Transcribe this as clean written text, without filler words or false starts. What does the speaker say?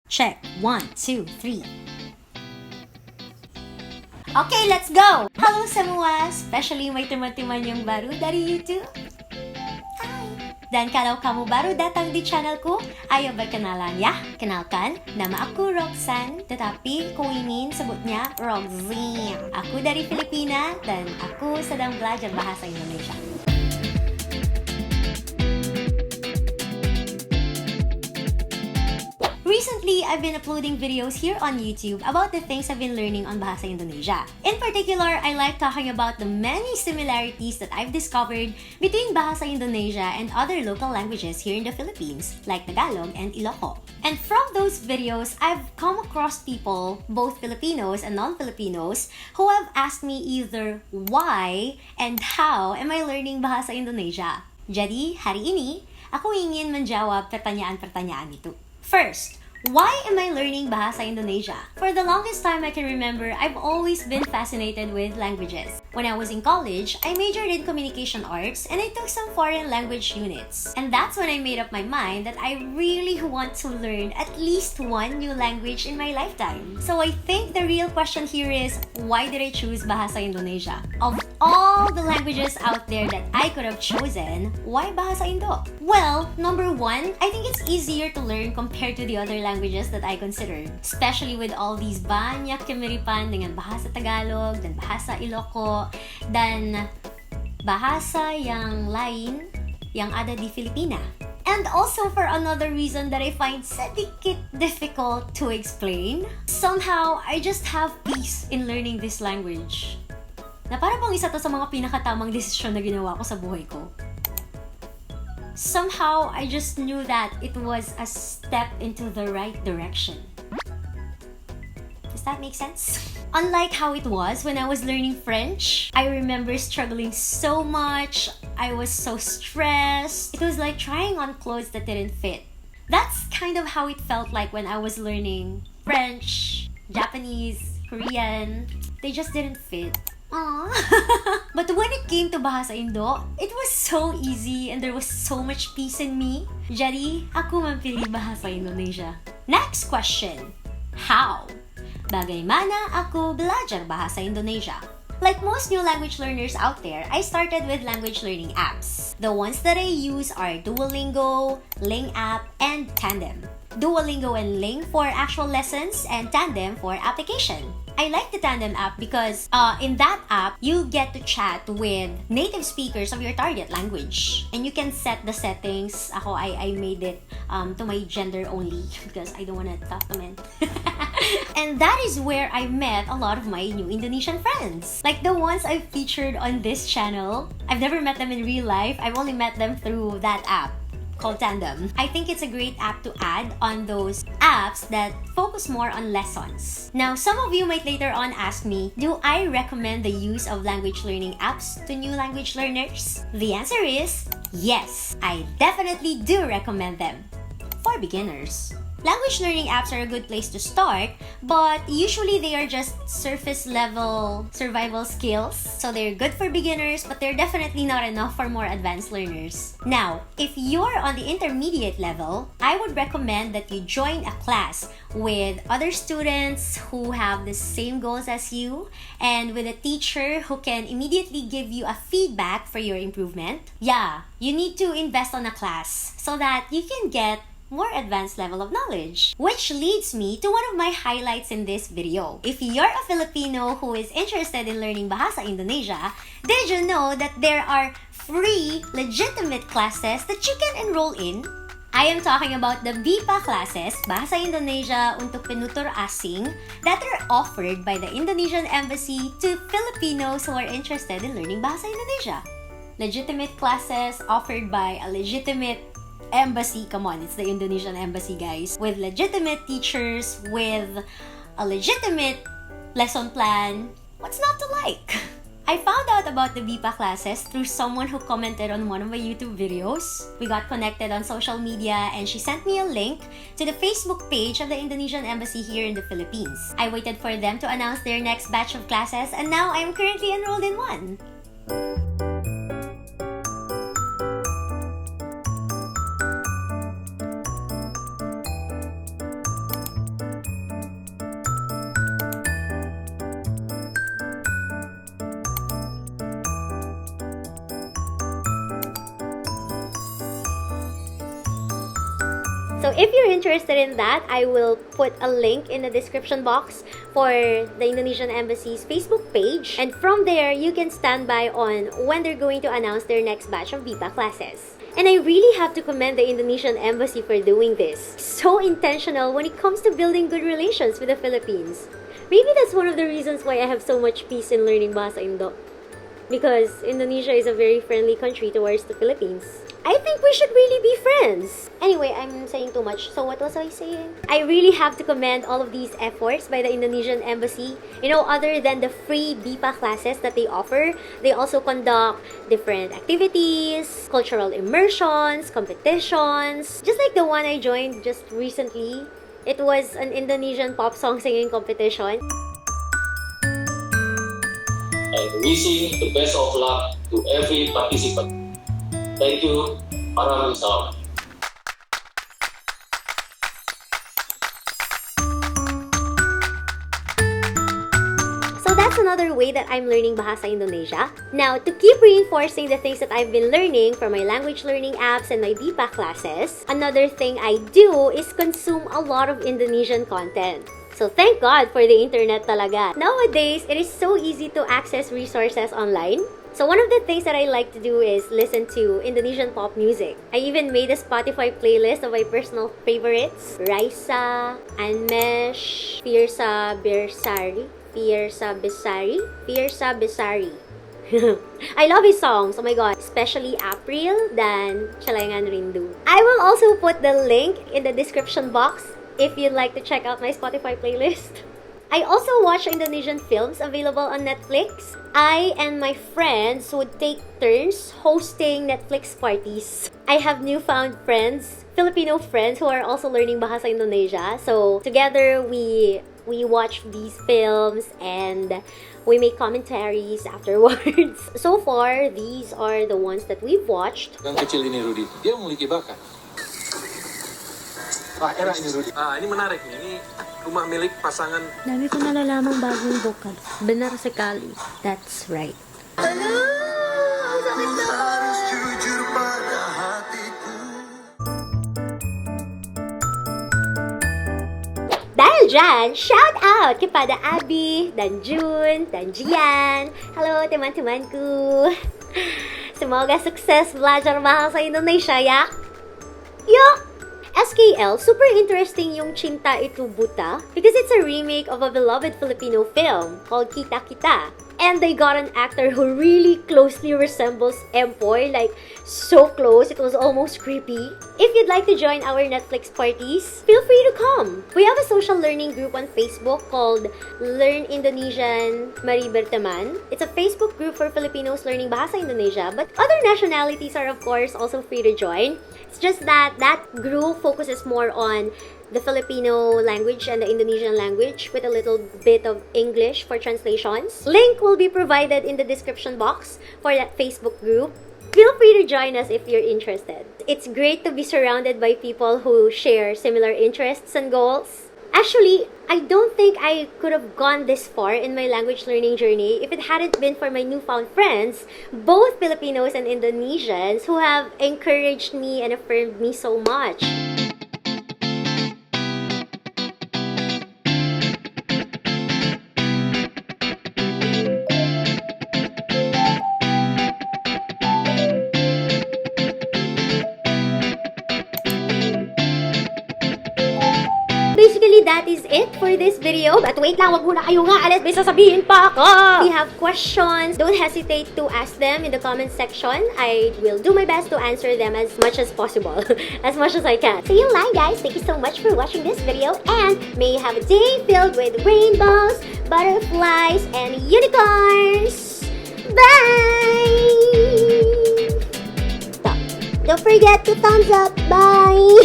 Check. 1, 2, 3. Okay, let's go! Halo semua, especially may teman-teman yang baru dari YouTube. Hai! Dan kalau kamu baru datang di channelku, ayo berkenalan ya. Kenalkan, nama aku Roxanne, tetapi kung ingin sebutnya Roxanne. Aku dari Filipina dan aku sedang belajar bahasa Indonesia. Recently, I've been uploading videos here on YouTube about the things I've been learning on Bahasa Indonesia. In particular, I like talking about the many similarities that I've discovered between Bahasa Indonesia and other local languages here in the Philippines, like Tagalog and Ilocos. And from those videos, I've come across people, both Filipinos and non-Filipinos, who have asked me either why and how am I learning Bahasa Indonesia. Jadi, hari ini, ako ingin menjawab pertanyaan-pertanyaan itu. First, why am I learning Bahasa Indonesia? For the longest time I can remember, I've always been fascinated with languages. When I was in college, I majored in communication arts and I took some foreign language units. And that's when I made up my mind that I really want to learn at least one new language in my lifetime. So I think the real question here is, why did I choose Bahasa Indonesia? Of all the languages out there that I could have chosen, why Bahasa Indo? Well, number one, I think it's easier to learn compared to the other languages that I consider. Especially with all these banyak kemiripan dengan bahasa Tagalog, dan bahasa Ilocos, dan bahasa yang lain yang ada di Filipina. And also for another reason that I find sedikit difficult to explain, somehow I just have peace in learning this language. Na para bang isa to sa mga pinakatamang desisyon na ginawa ko sa buhay ko. Somehow, I just knew that it was a step into the right direction. Does that make sense? Unlike how it was when I was learning French, I remember struggling so much. I was so stressed. It was like trying on clothes that didn't fit. That's kind of how it felt like when I was learning French, Japanese, Korean. They just didn't fit. Aww. But when it came to Bahasa Indo, it was so easy and there was so much peace in me. Jadi, ako mamili Bahasa Indonesia. Next question. How? Bagaimana ako belajar Bahasa Indonesia? Like most new language learners out there, I started with language learning apps. The ones that I use are Duolingo, Ling App, and Tandem. Duolingo and Ling for actual lessons and Tandem for application. I like the Tandem app because in that app, you get to chat with native speakers of your target language. And you can set the settings. I made it to my gender only because I don't want to talk to men. And that is where I met a lot of my new Indonesian friends. Like the ones I've featured on this channel. I've never met them in real life. I've only met them through that app called Tandem. I think it's a great app to add on those apps that focus more on lessons. Now, some of you might later on ask me, do I recommend the use of language learning apps to new language learners? The answer is yes, I definitely do recommend them for beginners. Language learning apps are a good place to start, but usually they are just surface level survival skills. So they're good for beginners, but they're definitely not enough for more advanced learners. Now, if you're on the intermediate level, I would recommend that you join a class with other students who have the same goals as you and with a teacher who can immediately give you a feedback for your improvement. Yeah, you need to invest on a class so that you can get more advanced level of knowledge. Which leads me to one of my highlights in this video. If you're a Filipino who is interested in learning Bahasa Indonesia, did you know that there are free, legitimate classes that you can enroll in? I am talking about the BIPA classes, Bahasa Indonesia untuk Penutur Asing, that are offered by the Indonesian Embassy to Filipinos who are interested in learning Bahasa Indonesia. Legitimate classes offered by a legitimate embassy. Come on, it's the Indonesian Embassy, guys. With legitimate teachers, with a legitimate lesson plan. What's not to like? I found out about the BIPA classes through someone who commented on one of my YouTube videos. We got connected on social media and she sent me a link to the Facebook page of the Indonesian Embassy here in the Philippines. I waited for them to announce their next batch of classes and now I am currently enrolled in one. So if you're interested in that, I will put a link in the description box for the Indonesian Embassy's Facebook page. And from there, you can stand by on when they're going to announce their next batch of BIPA classes. And I really have to commend the Indonesian Embassy for doing this. So intentional when it comes to building good relations with the Philippines. Maybe that's one of the reasons why I have so much peace in learning Bahasa Indo. Because Indonesia is a very friendly country towards the Philippines. I think we should really be friends. Anyway, I'm saying too much. So what was I saying? I really have to commend all of these efforts by the Indonesian Embassy. You know, other than the free BIPA classes that they offer, they also conduct different activities, cultural immersions, competitions. Just like the one I joined just recently. It was an Indonesian pop song singing competition. And wishing the best of luck to every participant. Thank you. Maraming salamat. So that's another way that I'm learning Bahasa Indonesia. Now, to keep reinforcing the things that I've been learning from my language learning apps and my BIPA classes, another thing I do is consume a lot of Indonesian content. So thank God for the internet talaga. Nowadays, it is so easy to access resources online. So one of the things that I like to do is listen to Indonesian pop music. I even made a Spotify playlist of my personal favorites. Raisa, Anmesh, Fiersa Bersari. I love his songs, oh my god. Especially April dan Celengan Rindu. I will also put the link in the description box if you'd like to check out my Spotify playlist. I also watch Indonesian films available on Netflix. I and my friends would take turns hosting Netflix parties. I have newfound friends, Filipino friends who are also learning Bahasa Indonesia. So together we watch these films and we make commentaries afterwards. So far, these are the ones that we've watched. Yang kecil ini Rudy, dia memiliki bakat. Era ini Rudy. Ini menarik nih. Ini rumah milik pasangan. Dami ko nalalamang bagong bukal. Benar sekali. That's right. Hello! Ang sakit na! Dahil dyan, shout out kepada Abby, dan June, dan Jian. Halo teman-temanku. Semoga sukses belajar bahasa Indonesia ya. Yuk! SKL, super interesting yung Cinta Itu Buta because it's a remake of a beloved Filipino film called Kita Kita. And they got an actor who really closely resembles Empoy, like so close, it was almost creepy. If you'd like to join our Netflix parties, feel free to come. We have a social learning group on Facebook called Learn Indonesian Mari Berteman. It's a Facebook group for Filipinos learning Bahasa Indonesia, but other nationalities are of course also free to join. It's just that that group focuses more on the Filipino language and the Indonesian language with a little bit of English for translations. Link will be provided in the description box for that Facebook group. Feel free to join us if you're interested. It's great to be surrounded by people who share similar interests and goals. Actually, I don't think I could have gone this far in my language learning journey if it hadn't been for my newfound friends, both Filipinos and Indonesians, who have encouraged me and affirmed me so much. Basically, that is it for this video. But wait lang, wag muna kayo nga alis. May sasabihin pa ako. If you have questions, don't hesitate to ask them in the comment section. I will do my best to answer them as much as possible. As much as I can. So yun lang guys. Thank you so much for watching this video. And may you have a day filled with rainbows, butterflies, and unicorns. Bye! Don't forget to thumbs up. Bye!